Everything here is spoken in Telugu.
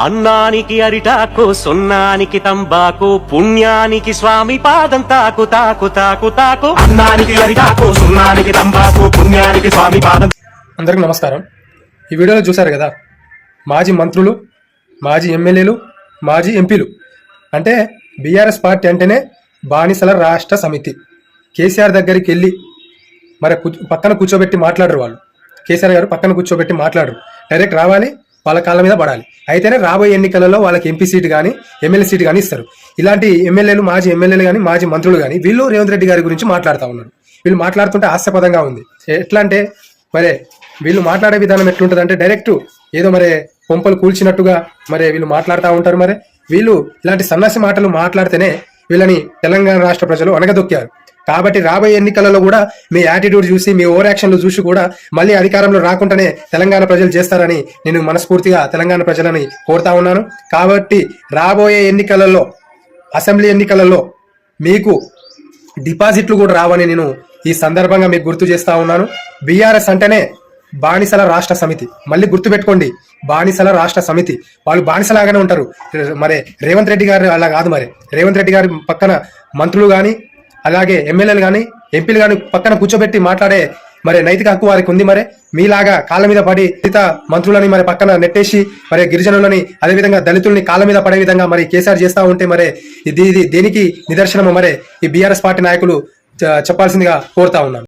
అన్నానికి అరిటాకు, సున్నానికి తంబాకు, పుణ్యానికి స్వామి పాదం తాకు తాకు తాకు తాకు. అన్నానికి అరిటాకు, సున్నానికి తంబాకు, పుణ్యానికి స్వామి పాదం. అందరికి నమస్కారం. ఈ వీడియోలో చూశారు కదా, మాజీ మంత్రులు, మాజీ ఎమ్మెల్యేలు, మాజీ ఎంపీలు, అంటే బీఆర్ఎస్ పార్టీ అంటేనే బానిసల రాష్ట్ర సమితి. కేసీఆర్ దగ్గరికి వెళ్ళి మరి పక్కన కూర్చోబెట్టి మాట్లాడరు. వాళ్ళు కేసీఆర్ గారు పక్కన కూర్చోబెట్టి మాట్లాడరు. డైరెక్ట్ రావాలి, వాళ్ళ కాళ్ళ మీద పడాలి. అయితేనే రాబోయే ఎన్నికలలో వాళ్ళకి ఎంపీ సీట్ కానీ ఎమ్మెల్యే సీట్ కానీ ఇస్తారు. ఇలాంటి ఎమ్మెల్యేలు, మాజీ ఎమ్మెల్యేలు కానీ మాజీ మంత్రులు కానీ వీళ్ళు రేవంత్ రెడ్డి గారి గురించి మాట్లాడుతూ ఉన్నారు. వీళ్ళు మాట్లాడుతుంటే హాస్యపదంగా ఉంది. ఎట్లా అంటే మరే వీళ్ళు మాట్లాడే విధానం ఎట్లుంటుంది అంటే డైరెక్ట్ ఏదో మరే పొంపలు కూల్చినట్టుగా మరే వీళ్ళు మాట్లాడుతూ ఉంటారు. మరి వీళ్ళు ఇలాంటి సన్నాసి మాటలు మాట్లాడితేనే వీళ్ళని తెలంగాణ రాష్ట్ర ప్రజలు అనగదొక్కారు. కాబట్టి రాబోయే ఎన్నికలలో కూడా మీ యాటిట్యూడ్ చూసి, మీ ఓవర్ యాక్షన్లు చూసి కూడా మళ్ళీ అధికారంలో రాకుండానే తెలంగాణ ప్రజలు చేస్తారని నేను మనస్ఫూర్తిగా తెలంగాణ ప్రజలని కోరుతా ఉన్నాను. కాబట్టి రాబోయే ఎన్నికలలో, అసెంబ్లీ ఎన్నికలలో మీకు డిపాజిట్లు కూడా రావని నేను ఈ సందర్భంగా మీకు గుర్తు చేస్తా ఉన్నాను. బీఆర్ఎస్ అంటేనే బానిసల రాష్ట్ర సమితి. మళ్ళీ గుర్తుపెట్టుకోండి, బానిసల రాష్ట్ర సమితి. వాళ్ళు బానిసలాగానే ఉంటారు. మరి రేవంత్ రెడ్డి గారు అలా కాదు. మరి రేవంత్ రెడ్డి గారి పక్కన మంత్రులు కానీ, అలాగే ఎమ్మెల్యేలు కానీ, ఎంపీలు కానీ పక్కన కూర్చోబెట్టి మాట్లాడే మరి నైతిక హక్కు వారికి ఉంది. మరి మీలాగా కాళ్ళ మీద పడి దళిత మంత్రులని మరి పక్కన నెట్టేసి మరి గిరిజనులని, అదేవిధంగా దళితుల్ని కాళ్ళ మీద పడే విధంగా మరి కేసీఆర్ చేస్తా ఉంటే మరి ఇది దేనికి నిదర్శనమో మరి ఈ బీఆర్ఎస్ పార్టీ నాయకులు చెప్పాల్సిందిగా కోరుతా ఉన్నాను.